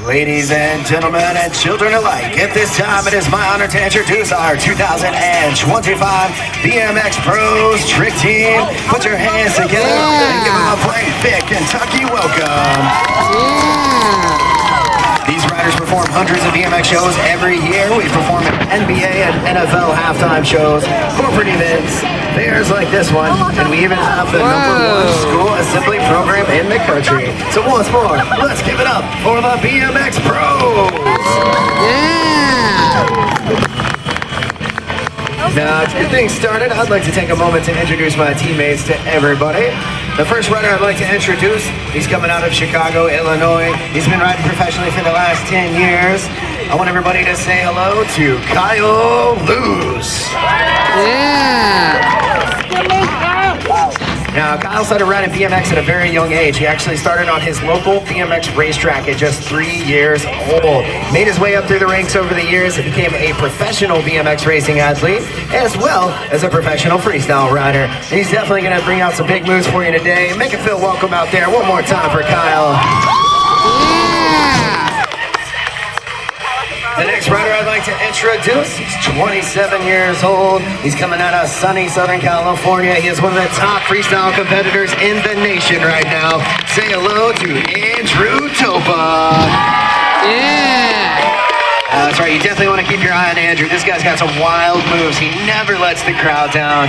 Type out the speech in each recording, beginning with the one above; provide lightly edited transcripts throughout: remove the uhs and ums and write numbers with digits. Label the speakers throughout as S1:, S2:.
S1: Ladies and gentlemen and children alike, at this time it is my honor to introduce our 2025 BMX Pros Trick Team. Put your hands together and give them a great big Kentucky welcome. These riders perform hundreds of BMX shows every year. We perform at NBA and NFL halftime shows, corporate events, fairs like this one, and we even have the #1 school assembly program in the country. So once more, let's give it up for the BMX Pros! Now, to get things started, I'd like to take a moment to introduce my teammates to everybody. The first rider I'd like to introduce, he's coming out of Chicago, Illinois. He's been riding professionally for the last 10 years. I want everybody to say hello to Kyle Luce. Now, Kyle started riding BMX at a very young age. He actually started on his local BMX racetrack at just 3 years old. Made his way up through the ranks over the years and became a professional BMX racing athlete, as well as a professional freestyle rider. And he's definitely going to bring out some big moves for you today. Make it feel welcome out there. One more time for Kyle. The next rider I'd like to introduce, he's 27 years old. He's coming out of sunny Southern California. He is one of the top freestyle competitors in the nation right now. Say hello to Andrew Topa. That's right, you definitely want to keep your eye on Andrew. This guy's got some wild moves. He never lets the crowd down.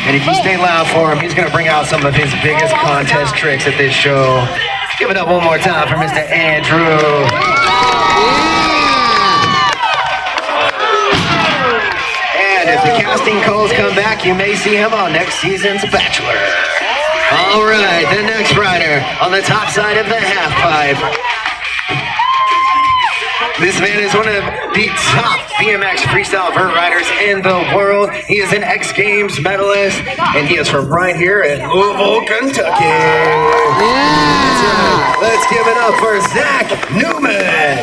S1: And if you stay loud for him, he's going to bring out some of his biggest contest tricks at this show. Give it up one more time for Mr. Andrew. If the casting calls come back, you may see him on next season's Bachelor. All right, the next rider on the top side of the half pipe. This man is one of the top BMX freestyle vert riders in the world. He is an X Games medalist, and he is from right here in Louisville, Kentucky. Yeah. Let's give it up for Zach Newman.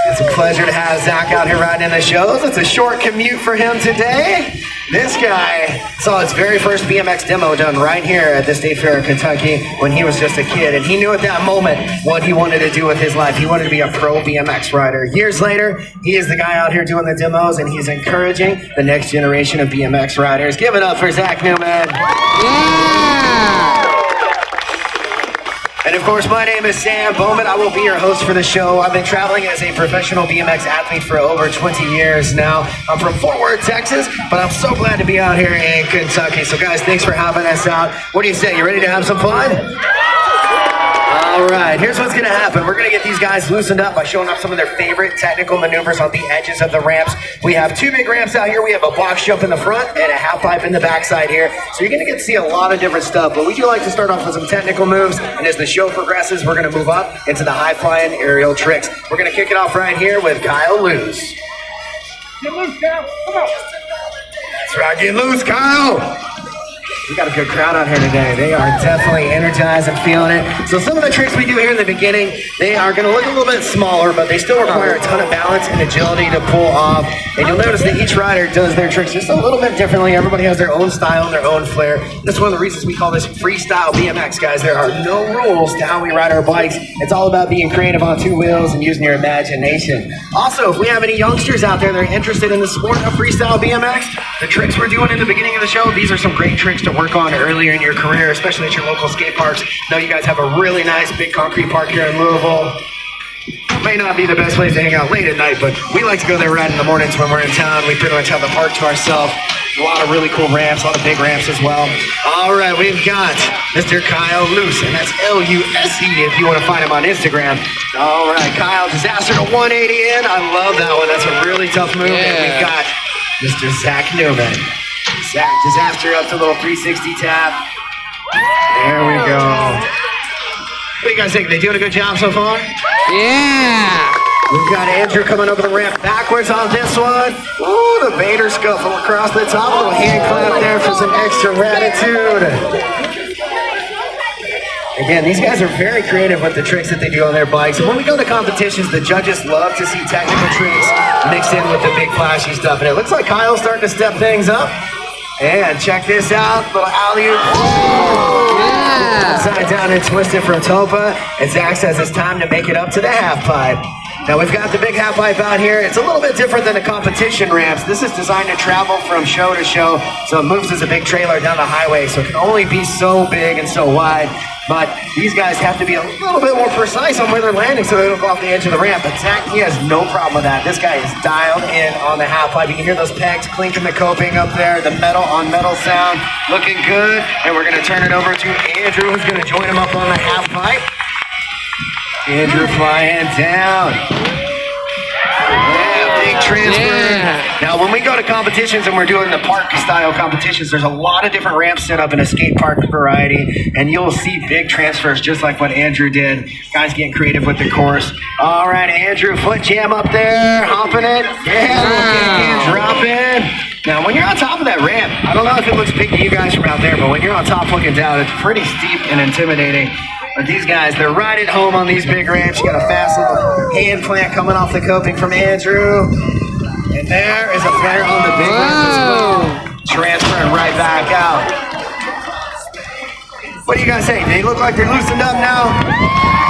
S1: It's a pleasure to have Zach out here riding in the shows. It's a short commute for him today. This guy saw his very first BMX demo done right here at the State Fair in Kentucky when he was just a kid, and he knew at that moment what he wanted to do with his life. He wanted to be a pro BMX rider. Years later, he is the guy out here doing the demos, and he's encouraging the next generation of BMX riders. Give it up for Zach Newman. Yeah! And of course, my name is Sam Bowman. I will be your host for the show. I've been traveling as a professional BMX athlete for over 20 years now. I'm from Fort Worth, Texas, but I'm so glad to be out here in Kentucky. So guys, thanks for having us out. What do you say? You ready to have some fun? All right, here's what's gonna happen. We're gonna get these guys loosened up by showing off some of their favorite technical maneuvers on the edges of the ramps. We have two big ramps out here. We have a box jump in the front and a half pipe in the backside here. So you're gonna get to see a lot of different stuff, but we do like to start off with some technical moves. And as the show progresses, we're gonna move up into the high flying aerial tricks. We're gonna kick it off right here with Kyle Luce.
S2: Get loose, Kyle, come on.
S1: That's right, get loose, Kyle. We got a good crowd out here today. They are definitely energized and feeling it. So some of the tricks we do here in the beginning, they are going to look a little bit smaller, but they still require a ton of balance and agility to pull off. And you'll notice that each rider does their tricks just a little bit differently. Everybody has their own style and their own flair. That's one of the reasons we call this freestyle BMX, guys. There are no rules to how we ride our bikes. It's all about being creative on two wheels and using your imagination. Also, if we have any youngsters out there that are interested in the sport of freestyle BMX, the tricks we're doing in the beginning of the show, these are some great tricks to work on earlier in your career, especially at your local skate parks. I know you guys have a really nice big concrete park here in Louisville. May not be the best place to hang out late at night, but we like to go there right in the mornings when we're in town. We pretty much have the park to ourselves. A lot of really cool ramps, a lot of big ramps as well. All right, we've got Mr. Kyle Luce, and that's L-U-S-E if you want to find him on Instagram. All right, Kyle, disaster to 180 in. I love that one. That's a really tough move. Yeah. And we've got Mr. Zach Newman. Zach, disaster up to a little 360 tap. There we go. What do you guys think? They doing a good job so far?
S2: Yeah.
S1: We've got Andrew coming over the ramp backwards on this one. Ooh, the Bader scuffle across the top. A little hand clap there for some extra attitude. Again, these guys are very creative with the tricks that they do on their bikes. And when we go to competitions, the judges love to see technical tricks mixed in with the big flashy stuff. And it looks like Kyle's starting to step things up. And check this out, little alley-oop. Yeah.
S2: Yeah.
S1: Upside down and twisted for a topa. And Zach says it's time to make it up to the half pipe. Now we've got the big half pipe out here. It's a little bit different than the competition ramps. This is designed to travel from show to show, so it moves as a big trailer down the highway, so it can only be so big and so wide. But these guys have to be a little bit more precise on where they're landing so they don't go off the edge of the ramp. But Zach, he has no problem with that. This guy is dialed in on the half pipe. You can hear those pegs clinking the coping up there, the metal on metal sound, looking good. And we're gonna turn it over to Andrew, who's gonna join him up on the half pipe. Andrew flying down. Yeah, big transfer.
S2: Yeah.
S1: Now, when we go to competitions and we're doing the park-style competitions, there's a lot of different ramps set up in a skate park variety, and you'll see big transfers just like what Andrew did. Guys getting creative with the course. All right, Andrew, foot jam up there, hopping it. Yeah, little dropping. Now, when you're on top of that ramp, I don't know if it looks big to you guys from out there, but when you're on top looking down, it's pretty steep and intimidating. But these guys, they're right at home on these big ramps. You got a fast little hand plant coming off the coping from Andrew. And there is a flare on the big ramp as well. Transferring right back out. What do you guys think? They look like they're loosened up now?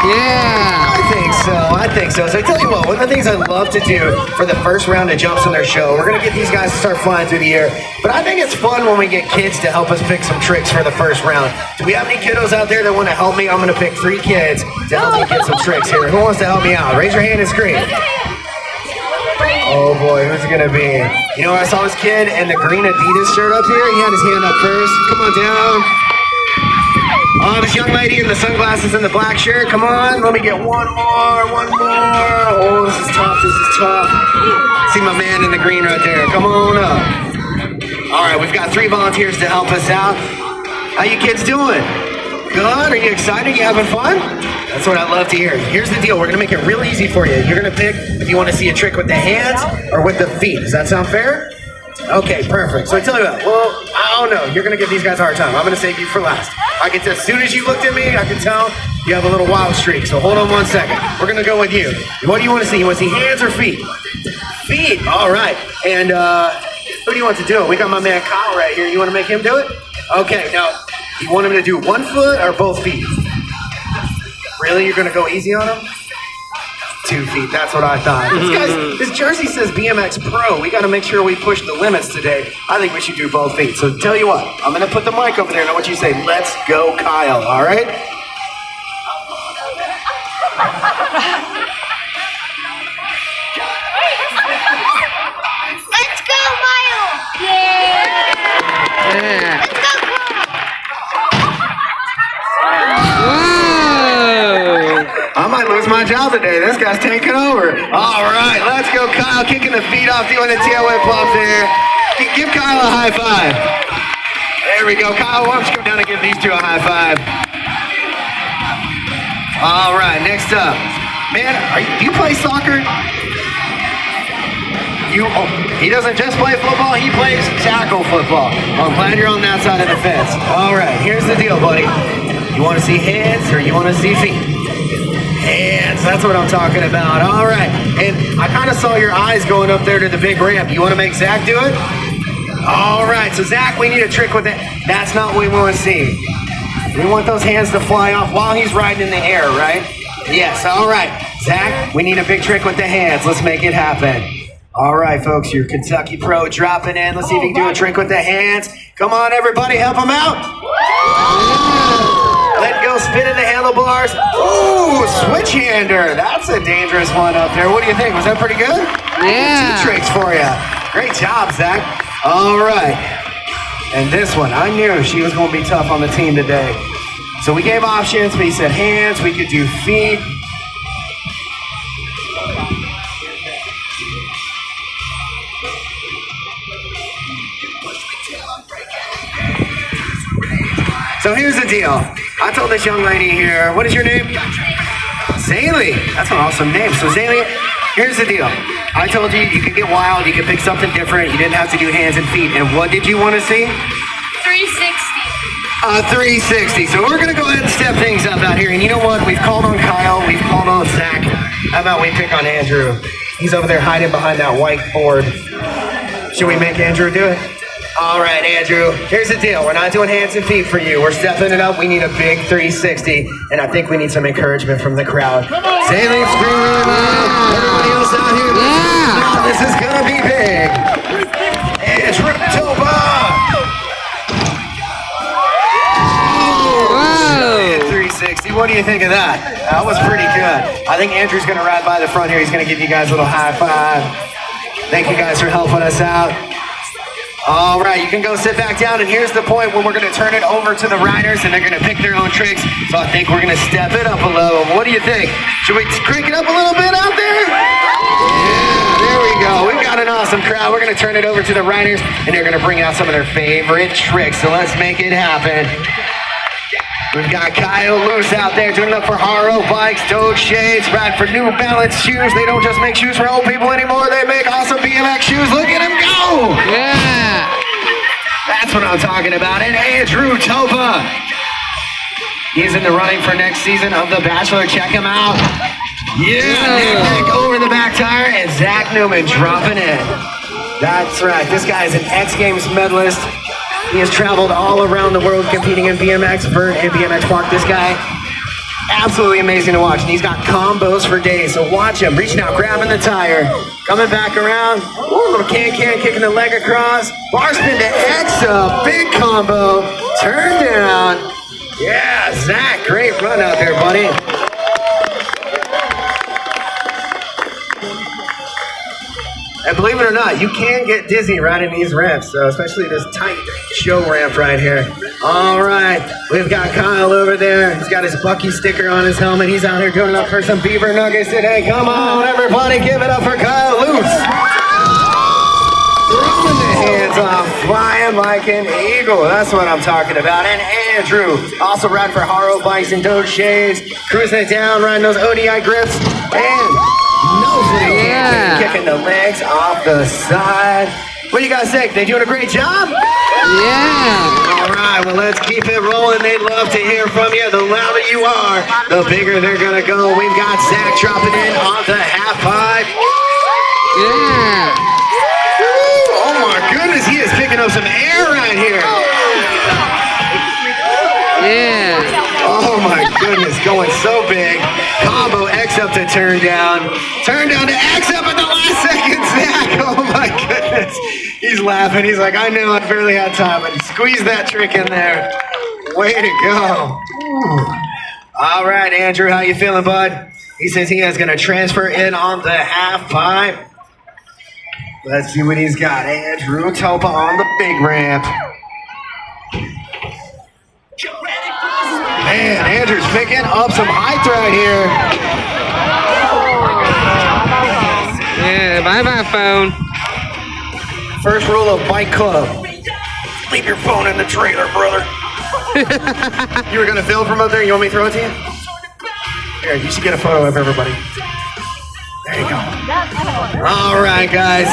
S2: Yeah.
S1: I think so. So I tell you what, one of the things I love to do for the first round of jumps in their show, we're going to get these guys to start flying through the air. But I think it's fun when we get kids to help us pick some tricks for the first round. Do we have any kiddos out there that want to help me? I'm going to pick 3 kids to help me get some tricks here. Who wants to help me out? Raise your hand and scream. Oh boy, who's it gonna be? You know, I saw this kid in the green Adidas shirt up here. He had his hand up first. Come on down. Oh, this young lady in the sunglasses and the black shirt. Come on, let me get one more. Oh, this is tough. See my man in the green right there. Come on up. All right, we've got 3 volunteers to help us out. How you kids doing? Good? Are you excited? You having fun? That's what I love to hear. Here's the deal. We're going to make it real easy for you. You're going to pick if you want to see a trick with the hands or with the feet. Does that sound fair? Okay, perfect. So I tell you what, well, I don't know. You're going to give these guys a hard time. I'm going to save you for last. I can tell, as soon as you looked at me, I can tell you have a little wild streak. So hold on one second. We're going to go with you. What do you want to see? You want to see hands or feet? Feet. All right. And who do you want to do it? We got my man Kyle right here. You want to make him do it? Okay. Now, you want him to do 1 foot or both feet? Really? You're going to go easy on him? 2 feet. That's what I thought. This jersey says BMX Pro. We got to make sure we push the limits today. I think we should do both feet. So tell you what, I'm going to put the mic over there and I want you to say, let's go, Kyle. All right?
S3: Let's go, Kyle.
S2: Yeah.
S3: Let's go, Kyle.
S2: Whoa.
S1: I might lose my job today. This guy's taking over. All right, let's go, Kyle. Kicking the feet off, doing the tail whip up there. Give Kyle a high five. There we go. Kyle, why don't you go down and give these 2 a high five? All right, next up. Man, do you play soccer? He doesn't just play football, he plays tackle football. I'm glad you're on that side of the fence. All right, here's the deal, buddy. You want to see hands or you want to see feet? Hands, that's what I'm talking about. All right, and I kind of saw your eyes going up there to the big ramp. You want to make Zach do it? All right, so Zach, we need a trick with it. That's not what we want to see. We want those hands to fly off while he's riding in the air, right? Yes, all right. Zach, we need a big trick with the hands. Let's make it happen. All right, folks, your Kentucky Pro dropping in. Let's see if you can do a trick with the hands. Come on, everybody, help him out. Let go, spin in the handlebars. Ooh, switch-hander. That's a dangerous one up there. What do you think? Was that pretty good?
S2: Yeah.
S1: 2 tricks for you. Great job, Zach. All right. And this one, I knew she was going to be tough on the team today. So we gave options. We said hands. We could do feet. So here's the deal. I told this young lady here, what is your name? Zaylee. That's an awesome name. So Zaylee, here's the deal. I told you you could get wild, you could pick something different, you didn't have to do hands and feet. And what did you want to see?
S3: 360.
S1: 360. So we're going to go ahead and step things up out here. And you know what? We've called on Kyle. We've called on Zach. How about we pick on Andrew? He's over there hiding behind that whiteboard. Should we make Andrew do it? All right, Andrew, here's the deal. We're not doing hands and feet for you. We're stepping it up. We need a big 360, and I think we need some encouragement from the crowd. Sailing, screaming, everybody else out here.
S2: Yeah.
S1: This is going to be big. Andrew Topa.
S2: Whoa.
S1: 360. What do you think of that? That was pretty good. I think Andrew's going to ride by the front here. He's going to give you guys a little high five. Thank you guys for helping us out. All right, you can go sit back down, and here's the point when we're going to turn it over to the riders, and they're going to pick their own tricks. So I think we're going to step it up a little. What do you think? Should we crank it up a little bit out there? Yeah, there we go. We've got an awesome crowd. We're going to turn it over to the riders, and they're going to bring out some of their favorite tricks. So let's make it happen. We've got Kyle Loose out there doing it up for Haro bikes, Doge shades, ride for New Balance shoes. They don't just make shoes for old people anymore. They make awesome BMX shoes. Look at him go!
S2: Yeah.
S1: That's what I'm talking about. And Andrew Topa. He's in the running for next season of The Bachelor. Check him out. Yeah, over the back tire, and Zach Newman dropping in. That's right. This guy is an X Games medalist. He has traveled all around the world competing in BMX, Vert, and BMX Park. This guy, absolutely amazing to watch. And he's got combos for days. So watch him reaching out, grabbing the tire, coming back around. Ooh, little can, kicking the leg across. Bar spin to X up, big combo, turn down. Yeah, Zach, great run out there, buddy. And believe it or not, you can get dizzy riding these ramps, so especially this tight show ramp right here. All right, we've got Kyle over there. He's got his Bucky sticker on his helmet. He's out here doing it up for some beaver nuggets today. Come on, everybody, give it up for Kyle Loose. Throwing the hands off, flying like an eagle. That's what I'm talking about. And Andrew, also riding for Haro bikes and Doge shades, cruising it down, riding those ODI grips, and kicking the legs off the side. What do you guys think? They doing a great job?
S2: Yeah.
S1: All right, well, let's keep it rolling. They'd love to hear from you. The louder you are, the bigger they're going to go. We've got Zach dropping in on the half pipe.
S2: Yeah.
S1: Oh, my goodness. He is picking up some air right here.
S2: Yeah.
S1: Oh, my goodness. Going so big. Combo X up to turn down. Turn down to X up at the last second, Zach. Oh, my goodness. He's laughing. He's like, I knew I barely had time, but squeeze that trick in there. Way to go. Ooh. All right, Andrew, how you feeling, bud? He says he is going to transfer in on the half pipe. Let's see what he's got. Andrew Topa on the big ramp. Man, Andrew's picking up some height right here.
S2: Yeah, bye-bye phone.
S1: First rule of Bike Club. Leave your phone in the trailer, brother. You were going to film from up there? You want me to throw it to you? Here, you should get a photo of everybody. There you go. All right, guys.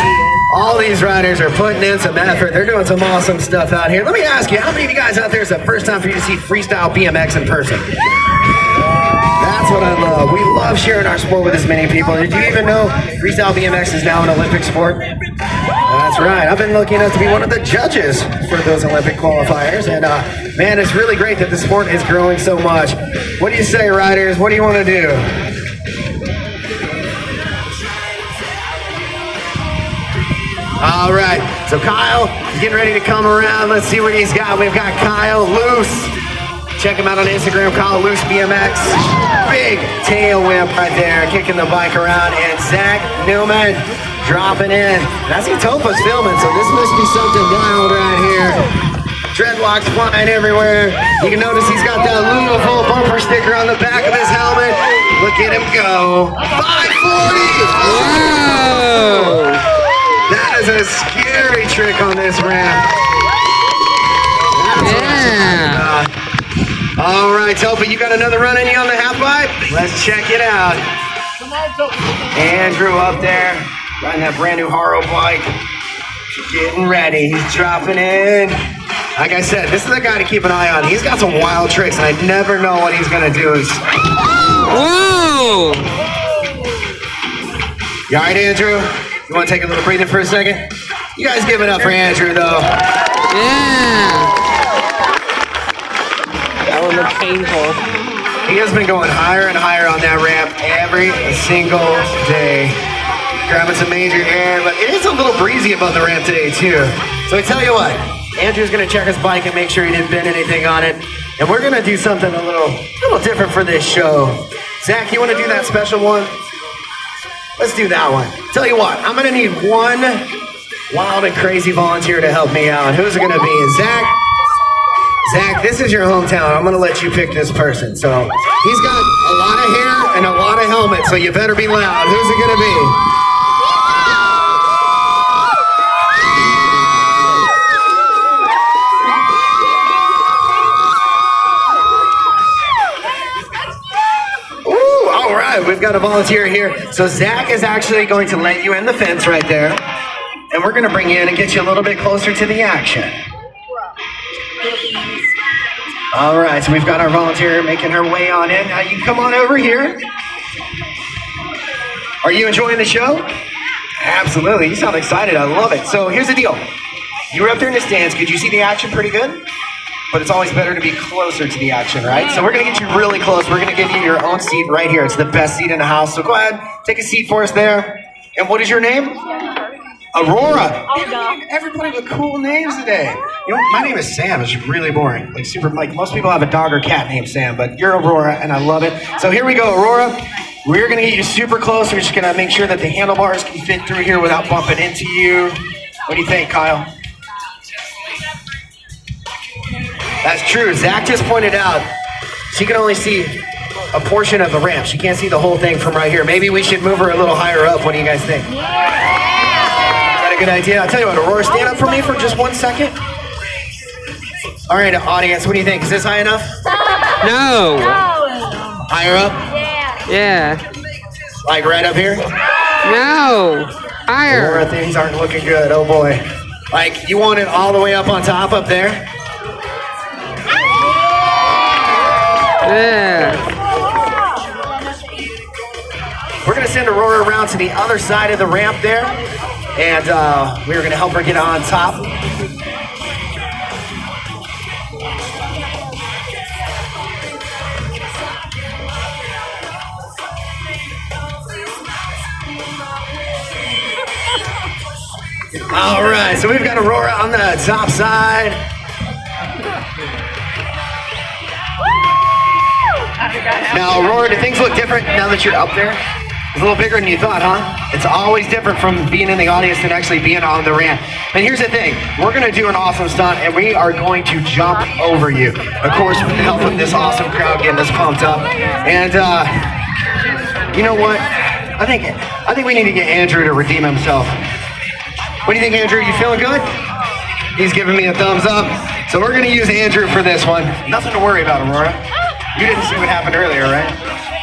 S1: All these riders are putting in some effort. They're doing some awesome stuff out here. Let me ask you, how many of you guys out there is the first time for you to see freestyle BMX in person? That's what I love. We love sharing our sport with as many people. Did you even know freestyle BMX is now an Olympic sport? That's right. I've been lucky enough to be one of the judges for those Olympic qualifiers. And man, it's really great that the sport is growing so much. What do you say, riders? What do you want to do? All right, so Kyle is getting ready to come around. Let's see what he's got. We've got Kyle Loose. Check him out on Instagram, Kyle Loose BMX. Big tail whip right there, kicking the bike around. And Zach Newman dropping in. And I see Topa's filming, so this must be something wild right here. Dreadlocks flying everywhere. You can notice he's got that Louisville bumper sticker on the back of his helmet. Look at him go. 540!
S2: Whoa!
S1: That is a scary trick on this ramp.
S2: Yeah.
S1: All right, Topa, you got another run in you on the half pipe? Let's check it out. Andrew up there, riding that brand new Haro bike. Getting ready. He's dropping in. Like I said, this is a guy to keep an eye on. He's got some wild tricks, and I never know what he's going to do.
S2: Whoa!
S1: You all right, Andrew? You want to take a little breathing for a second? You guys give it up for Andrew, though.
S2: Yeah. That one looked painful.
S1: He has been going higher and higher on that ramp every single day. Grabbing some major air, but it is a little breezy above the ramp today, too. So I tell you what, Andrew's gonna check his bike and make sure he didn't bend anything on it. And we're gonna do something a little different for this show. Zach, you wanna do that special one? Let's do that one. Tell you what, I'm gonna need one wild and crazy volunteer to help me out. Who's it gonna be? Zach? Zach, this is your hometown. I'm gonna let you pick this person. So he's got a lot of hair and a lot of helmets, so you better be loud. Who's it gonna be? We've got a volunteer here. So Zach is actually going to let you in the fence right there. And we're going to bring you in and get you a little bit closer to the action. All right, so we've got our volunteer making her way on in. Now you come on over here. Are you enjoying the show? Absolutely. You sound excited. I love it. So here's the deal. You were up there in the stands. Could you see the action pretty good? But it's always better to be closer to the action, right? So we're gonna get you really close. We're gonna give you your own seat right here. It's the best seat in the house. So go ahead, take a seat for us there. And what is your name? Aurora. Everybody with cool names today. You know, my name is Sam. It's really boring. Like most people have a dog or cat named Sam, but you're Aurora, and I love it. So here we go, Aurora. We're gonna get you super close. We're just gonna make sure that the handlebars can fit through here without bumping into you. What do you think, Kyle? That's true. Zach just pointed out she can only see a portion of the ramp. She can't see the whole thing from right here. Maybe we should move her a little higher up. What do you guys think? Yeah. Is that a good idea? I'll tell you what, Aurora, stand up for me for just 1 second. All right, audience, what do you think? Is this high enough?
S2: No.
S1: Higher up?
S2: Yeah.
S1: Like right up here?
S2: No. Higher.
S1: Aurora, things aren't looking good. Oh boy. Like you want it all the way up on top up there?
S2: Yeah.
S1: We're going to send Aurora around to the other side of the ramp there, and we're going to help her get on top. All right, so we've got Aurora on the top side. Now, Aurora, do things look different now that you're up there? It's a little bigger than you thought, huh? It's always different from being in the audience than actually being on the ramp. And here's the thing. We're going to do an awesome stunt, and we are going to jump over you. Of course, with the help of this awesome crowd getting us pumped up. And, you know what? I think we need to get Andrew to redeem himself. What do you think, Andrew? You feeling good? He's giving me a thumbs up. So we're going to use Andrew for this one. Nothing to worry about, Aurora. You didn't see what happened earlier, right?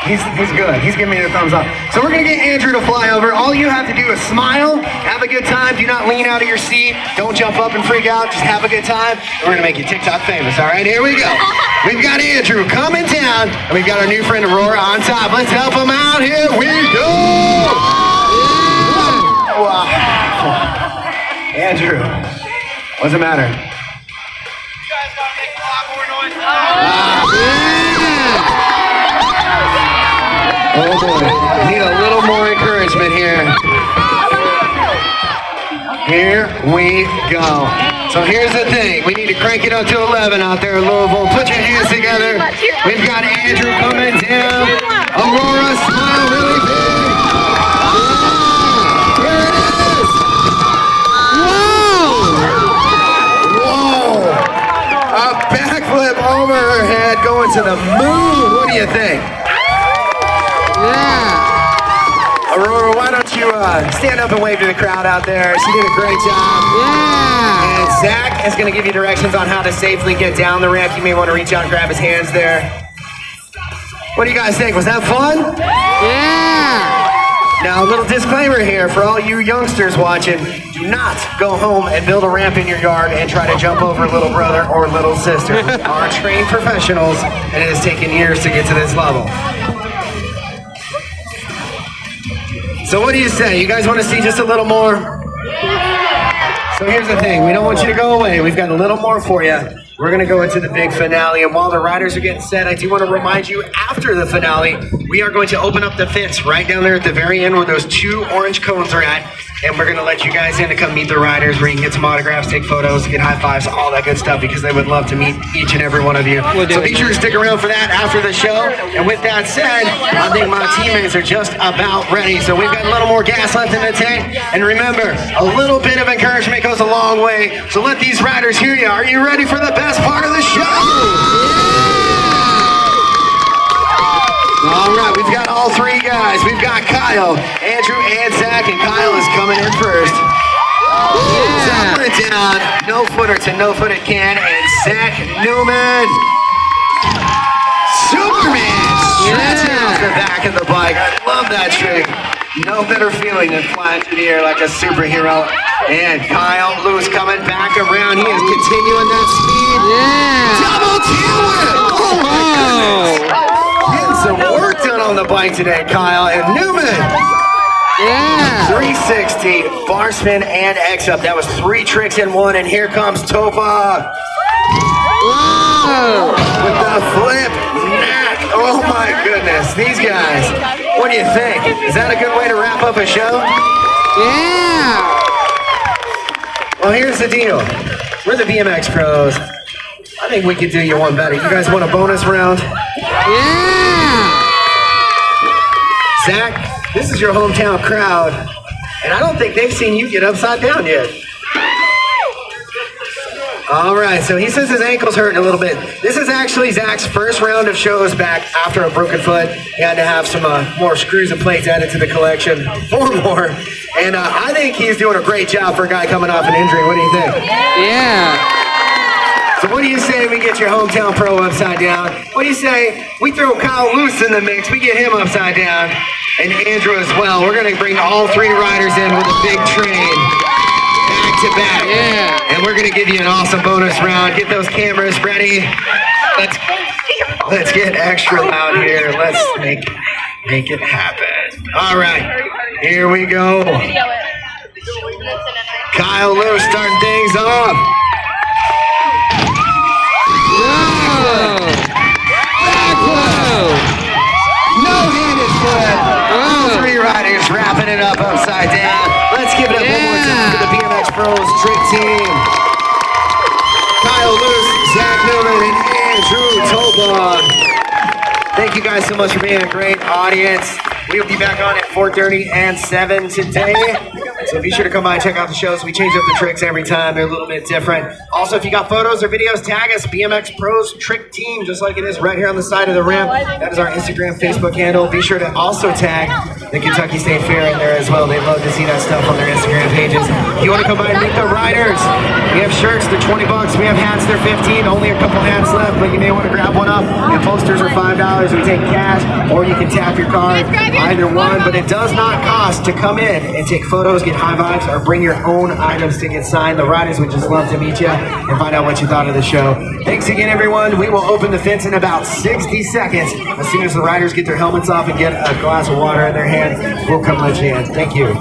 S1: He's good. He's giving me the thumbs up. So we're going to get Andrew to fly over. All you have to do is smile, have a good time. Do not lean out of your seat. Don't jump up and freak out. Just have a good time. We're going to make you TikTok famous, all right? Here we go. We've got Andrew coming down, and we've got our new friend Aurora on top. Let's help him out. Here we go. Wow. Andrew, what's the matter? You guys got to make a lot more noise. Oh boy, we need a little more encouragement here. Here we go. So here's the thing, we need to crank it up to 11 out there in Louisville. Put your hands together. We've got Andrew coming down. Aurora, smile really big. Here it is. Whoa! Whoa! A backflip over her head going to the moon. What do you think?
S2: Yeah.
S1: Aurora, why don't you stand up and wave to the crowd out there? She did a great job.
S2: Yeah.
S1: And Zach is going to give you directions on how to safely get down the ramp. You may want to reach out and grab his hands there. What do you guys think? Was that fun?
S2: Yeah.
S1: Now, a little disclaimer here for all you youngsters watching. Do not go home and build a ramp in your yard and try to jump over little brother or little sister. We are trained professionals, and it has taken years to get to this level. So what do you say? You guys want to see just a little more? So here's the thing, we don't want you to go away. We've got a little more for you. We're going to go into the big finale, and while the riders are getting set, I do want to remind you, after the finale, we are going to open up the fence right down there at the very end where those 2 orange cones are at, and we're going to let you guys in to come meet the riders, where you can get some autographs, take photos, get high fives, all that good stuff, because they would love to meet each and every one of you. So be sure to stick around for that after the show. And with that said, I think my teammates are just about ready. So we've got a little more gas left in the tank. And remember, a little bit of encouragement goes a long way. So let these riders hear you. Are you ready for the best part of the show? All right, we've got all 3 guys. We've got Kyle, Andrew, and Zach, and Kyle is coming in first. Top it down, no footer to no foot it can, and Zach Newman. Superman stretching off the back of the bike. I love that trick. No better feeling than flying through the air like a superhero. And Kyle Lewis coming back around. He is continuing that speed. Double tail whip. Oh my goodness. Getting some work done on the bike today, Kyle. And Newman. 360, bar spin, and X up. That was 3 tricks in one. And here comes Topa. With the flip knack. Oh my goodness. These guys. What do you think? Is that a good way to wrap up a show?
S2: Yeah.
S1: Well, here's the deal. We're the BMX pros. I think we could do you one better. You guys want a bonus round?
S2: Yeah.
S1: Zach, this is your hometown crowd, and I don't think they've seen you get upside down yet. All right, so he says his ankle's hurting a little bit. This is actually Zach's first round of shows back after a broken foot. He had to have some more screws and plates added to the collection. 4 more. And I think he's doing a great job for a guy coming off an injury. What do you think?
S2: Yeah.
S1: So what do you say we get your hometown pro upside down? What do you say we throw Kyle Loose in the mix, we get him upside down, and Andrew as well. We're going to bring all 3 riders in with a big train. Back to back.
S2: Yeah.
S1: And we're going to give you an awesome bonus round. Get those cameras ready. Let's get extra loud here. Let's make it happen. All right. Here we go. Kyle Lewis starting things off. No-handed flip. All 3 riders wrapping it up upside down. Let's give it up one more time for the BMX Pros trick team. Kyle Lewis, Zach Newman, and Andrew Toba. Thank you guys so much for being a great audience. We'll be back on at 4:30 and 7 today. So be sure to come by and check out the shows. We change up the tricks every time. They're a little bit different. Also, if you got photos or videos, tag us, BMX Pros Trick Team, just like it is right here on the side of the ramp. That is our Instagram, Facebook handle. Be sure to also tag the Kentucky State Fair in there as well. They love to see that stuff on their Instagram pages. If you want to come by and meet the riders, we have shirts, they're $20. We have hats, they're $15. Only a couple hats left, but you may want to grab one up. And posters are $5. We take cash, or you can tap your card. Either one, but it does not cost to come in and take photos, get high vibes, or bring your own items to get signed. The riders would just love to meet you and find out what you thought of the show. Thanks again, everyone. We will open the fence in about 60 seconds. As soon as the riders get their helmets off and get a glass of water in their hand, we'll come let you in. Thank you.